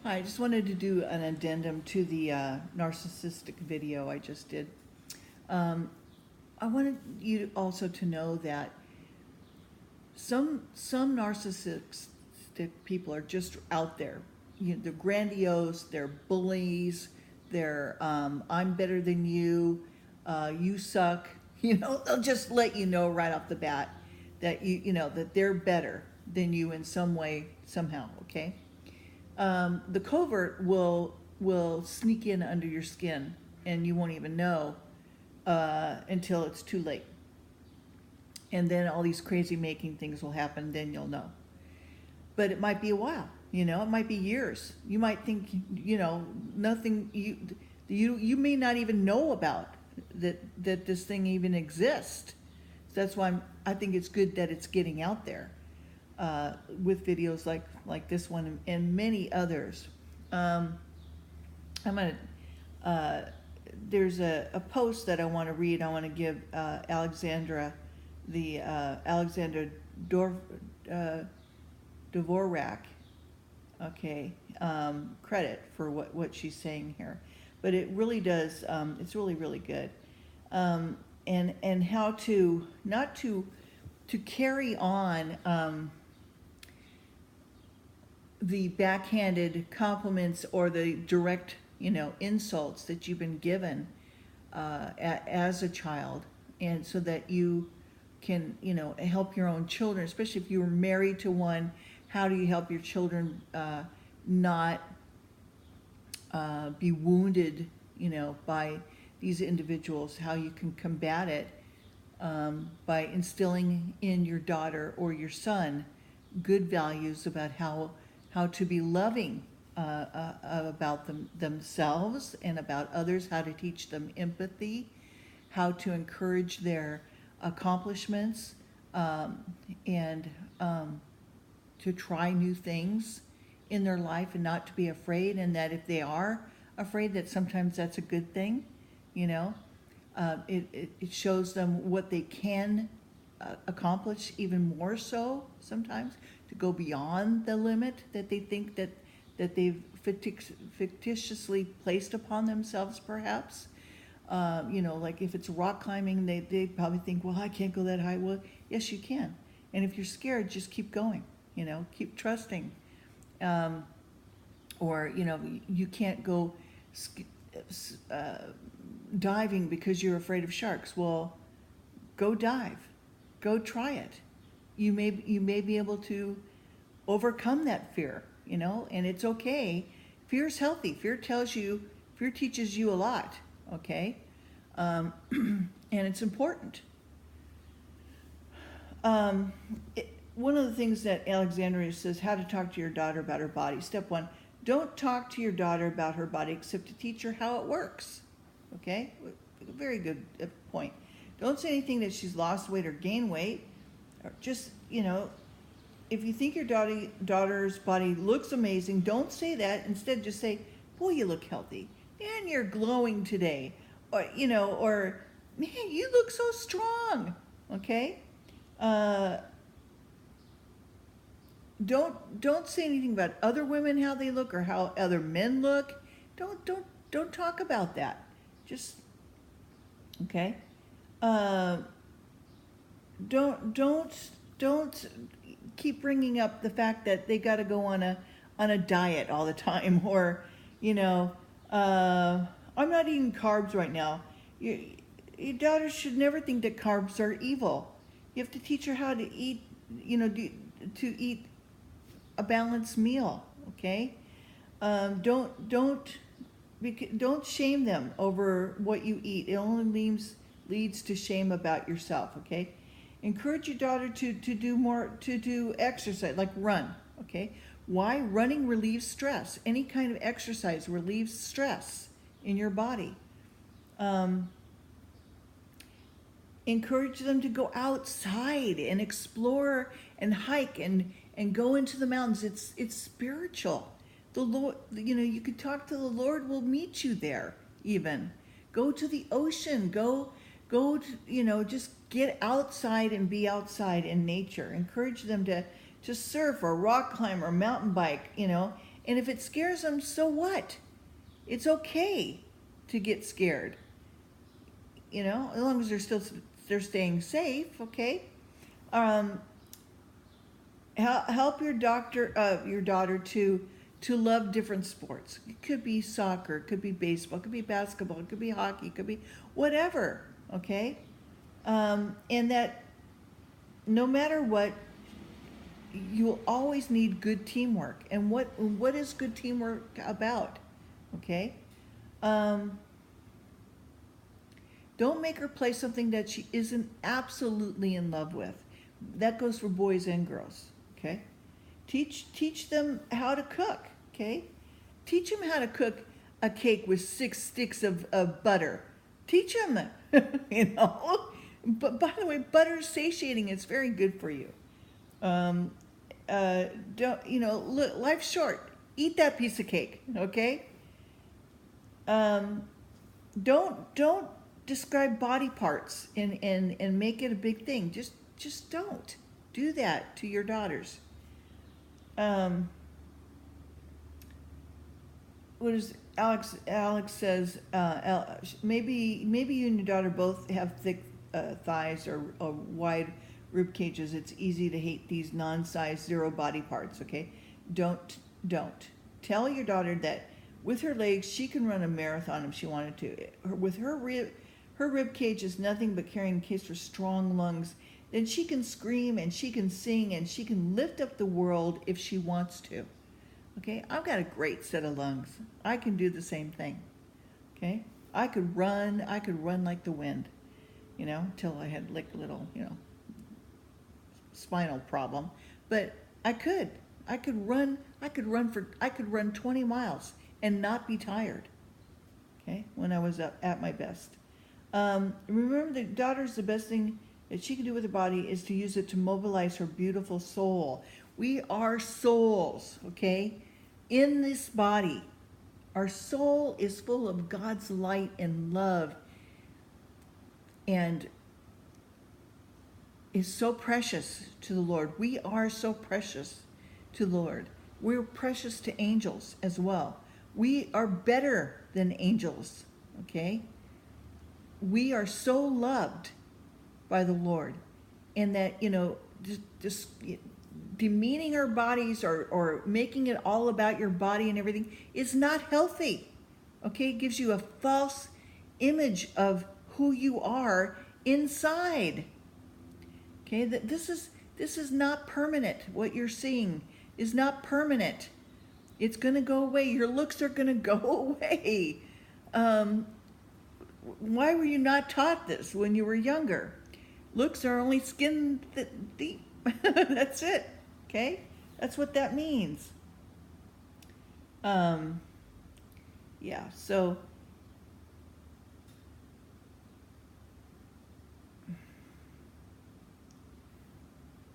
Hi, I just wanted to do an addendum to the narcissistic video I just did. I wanted you also to know that some narcissistic people are just out there. They're grandiose, they're bullies, they're I'm better than you, you suck. They'll just let you know right off the bat that that they're better than you in some way, somehow. Okay. The covert will sneak in under your skin, and you won't even know until it's too late. And then all these crazy making things will happen. Then you'll know. But it might be a while. It might be years. You might think nothing. You may not even know about that this thing even exists. That's why I think it's good that it's getting out there. With videos like this one and many others. There's a post that I want to read. I want to give Alexandra Dvorak, credit for what she's saying here. But it really does, it's really, really good. And how to, not to carry on the backhanded compliments or the direct, insults that you've been given as a child, and so that you can, help your own children, especially if you were married to one. How do you help your children not be wounded, by these individuals? How you can combat it by instilling in your daughter or your son good values about how to be loving about themselves and about others, how to teach them empathy, how to encourage their accomplishments, and to try new things in their life and not to be afraid, and that if they are afraid, that sometimes that's a good thing. It shows them what they can accomplish, even more so sometimes, to go beyond the limit that they think that they've fictitiously placed upon themselves, perhaps. Like if it's rock climbing, they probably think, well, I can't go that high. Well, yes, you can. And if you're scared, just keep going, keep trusting. Or, you can't go diving because you're afraid of sharks. Well, go dive. Go try it. You may be able to overcome that fear, and it's okay. Fear is healthy. Fear teaches you a lot, okay? And it's important. One of the things that Alexandria says, how to talk to your daughter about her body. Step 1, don't talk to your daughter about her body except to teach her how it works, okay? Very good point. Don't say anything that she's lost weight or gained weight. Or just, if you think your daughter's body looks amazing, don't say that. Instead, just say, boy, you look healthy. Man, you're glowing today. Or, or, man, you look so strong. Okay? Don't say anything about other women, how they look, or how other men look. Don't talk about that. Just, okay? Don't keep bringing up the fact that they got to go on a diet all the time, or I'm not eating carbs right now. Your daughter should never think that carbs are evil. You have to teach her how to eat, to eat a balanced meal. Okay, don't shame them over what you eat. It only leads to shame about yourself. Okay. Encourage your daughter to do exercise, like run, okay? Why? Running relieves stress. Any kind of exercise relieves stress in your body. Encourage them to go outside and explore and hike and go into the mountains. It's spiritual. The Lord, you could talk to the Lord, will meet you there even. Go to the ocean, go to, just get outside and be outside in nature. Encourage them to surf or rock climb or mountain bike, And if it scares them, so what? It's okay to get scared. You know, as long as they're staying safe, okay? Help your daughter to love different sports. It could be soccer, it could be baseball, it could be basketball, it could be hockey, it could be whatever, okay? And that no matter what, you'll always need good teamwork. And what is good teamwork about? Okay? Don't make her play something that she isn't absolutely in love with. That goes for boys and girls. Okay? Teach them how to cook. Okay? Teach them how to cook a cake with 6 sticks of butter. Teach them, you know. But by the way, butter is satiating. It's very good for you. Don't, you know, look, life's short. Eat that piece of cake, okay? Don't describe body parts and make it a big thing. Just don't do that to your daughters. What is Alex says, maybe you and your daughter both have thick thighs or wide rib cages. It's easy to hate these non-size zero body parts, okay? Don't. Tell your daughter that with her legs, she can run a marathon if she wanted to. With her rib cage is nothing but carrying a case for strong lungs. Then she can scream and she can sing and she can lift up the world if she wants to. Okay? I've got a great set of lungs. I can do the same thing. Okay? I could run like the wind, you know, until I had like a little, you know, spinal problem. But I could run 20 miles and not be tired. Okay? When I was at my best. Remember that daughter's the best thing that she can do with her body is to use it to mobilize her beautiful soul. We are souls, okay? In this body. Our soul is full of God's light and love and is so precious to the Lord. We are so precious to the Lord. We're precious to angels as well. We are better than angels, okay? We are so loved by the Lord, and that, you know, just demeaning our bodies or making it all about your body and everything is not healthy, okay? It gives you a false image of who you are inside, okay? That this is not permanent. What you're seeing is not permanent. It's going to go away. Your looks are going to go away. Why were you not taught this when you were younger? Looks are only skin deep. That's it. Okay? That's what that means. Yeah, so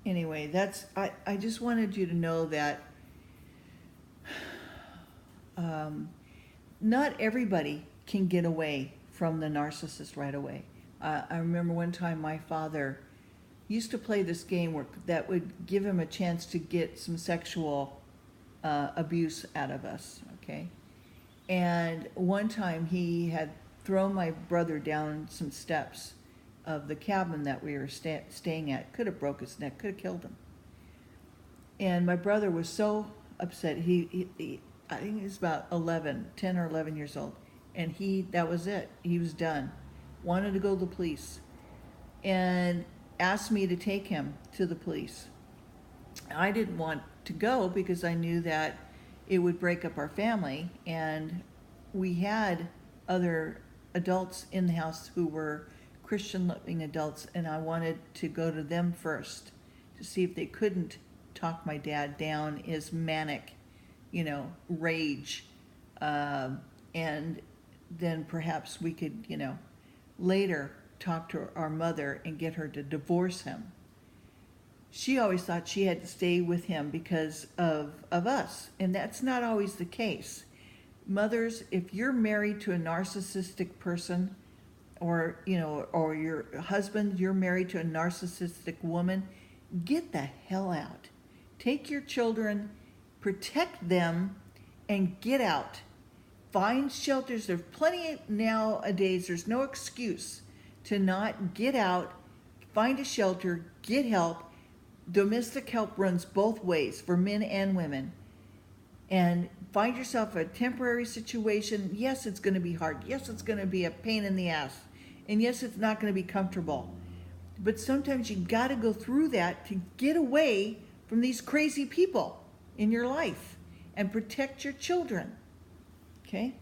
anyway, I just wanted you to know that not everybody can get away from the narcissist right away. I remember one time my father used to play this game that would give him a chance to get some sexual abuse out of us, okay? And one time he had thrown my brother down some steps of the cabin that we were staying at. Could have broke his neck, could have killed him. And my brother was so upset. He I think he was about 10 or 11 years old. And that was it. He was done. Wanted to go to the police. And asked me to take him to the police. I didn't want to go because I knew that it would break up our family. And we had other adults in the house who were Christian-loving adults, and I wanted to go to them first to see if they couldn't talk my dad down his manic, you know, rage. And then perhaps we could, you know, later talk to our mother and get her to divorce him. She always thought she had to stay with him because of us, and that's not always the case. Mothers, if you're married to a narcissistic person, or, you know, or your husband, you're married to a narcissistic woman, get the hell out. Take your children, protect them, and get out. Find shelters. There's plenty nowadays. There's no excuse to not get out, find a shelter, get help. Domestic help runs both ways for men and women. And find yourself a temporary situation. Yes, it's going to be hard. Yes, it's going to be a pain in the ass. And yes, it's not going to be comfortable. But sometimes you got to go through that to get away from these crazy people in your life and protect your children. Okay?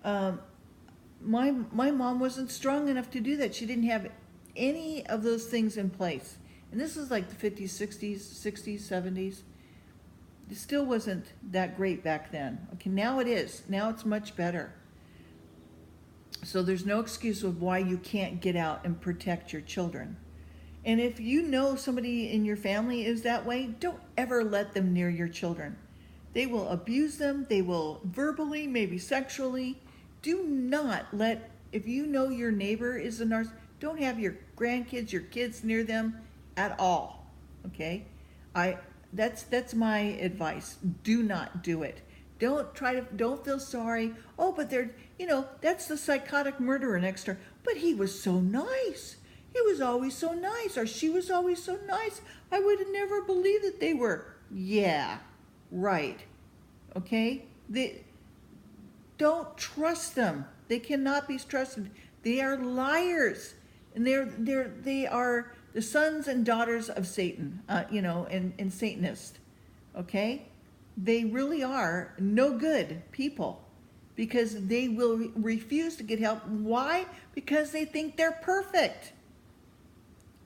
My mom wasn't strong enough to do that. She didn't have any of those things in place. And this is like the 50s, 60s, 60s, 70s. It still wasn't that great back then. Okay, now it is. Now it's much better. So there's no excuse of why you can't get out and protect your children. And if you know somebody in your family is that way, don't ever let them near your children. They will abuse them. They will verbally, maybe sexually. Do not let, if you know your neighbor is a narcissist, don't have your grandkids, your kids near them at all. Okay? That's my advice. Do not do it. Don't feel sorry. Oh, but that's the psychotic murderer next door. But he was so nice. He was always so nice, or she was always so nice. I would have never believed that they were. Yeah, right. Okay? Don't trust them. They cannot be trusted. They are liars. And they are the sons and daughters of Satan, and Satanists. Okay? They really are no good people because they will refuse to get help. Why? Because they think they're perfect.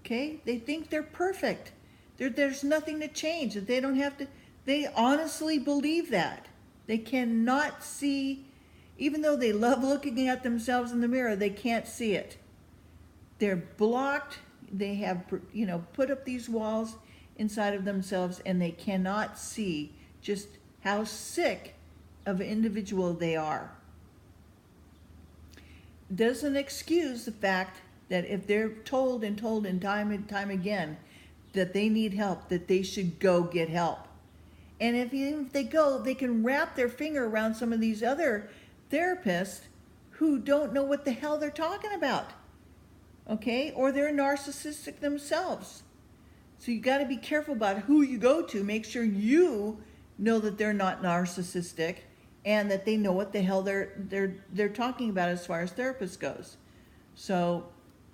Okay? They think they're perfect. There's nothing to change. That they don't have to. They honestly believe that. They cannot see, even though they love looking at themselves in the mirror, they can't see it. They're blocked. They have, put up these walls inside of themselves, and they cannot see just how sick of an individual they are. Doesn't excuse the fact that if they're told and time and time again that they need help, that they should go get help. And if they go, they can wrap their finger around some of these other therapists who don't know what the hell they're talking about. Okay? Or they're narcissistic themselves. So you got to be careful about who you go to. Make sure you know that they're not narcissistic and that they know what the hell they're talking about as far as therapist goes. So,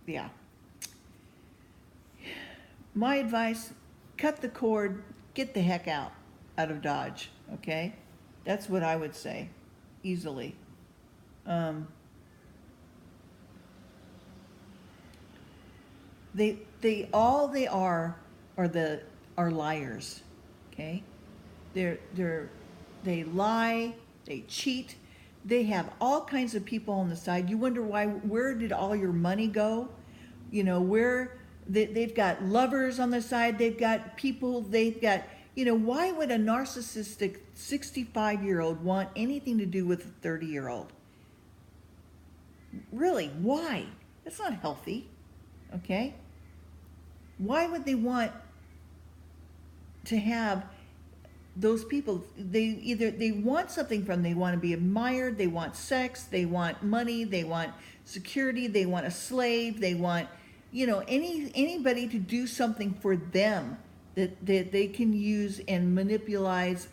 yeah. My advice, cut the cord, get the heck out of Dodge, okay? That's what I would say, easily. They are liars, okay? They lie, they cheat, they have all kinds of people on the side. You wonder where did all your money go? They've got lovers on the side, they've got people, why would a narcissistic 65-year-old want anything to do with a 30-year-old? Really, why? That's not healthy, okay? Why would they want to have those people? They want something from them. They want to be admired, they want sex, they want money, they want security, they want a slave, they want anybody to do something for them that they can use and manipulate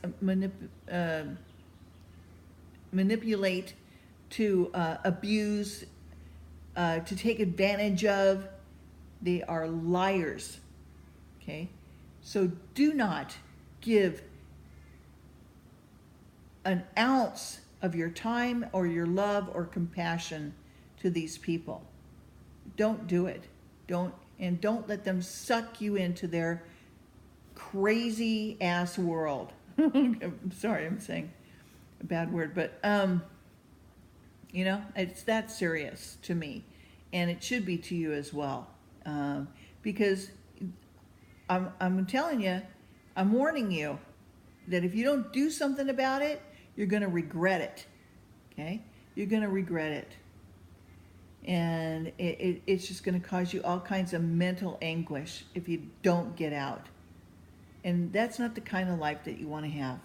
to abuse, to take advantage of. They are liars. Okay? So do not give an ounce of your time or your love or compassion to these people. Don't do it. Don't let them suck you into their crazy ass world. I'm sorry, I'm saying a bad word, but it's that serious to me, and it should be to you as well, because I'm telling you, I'm warning you that if you don't do something about it, you're going to regret it. Okay, you're going to regret it. And it's just going to cause you all kinds of mental anguish if you don't get out. And that's not the kind of life that you want to have.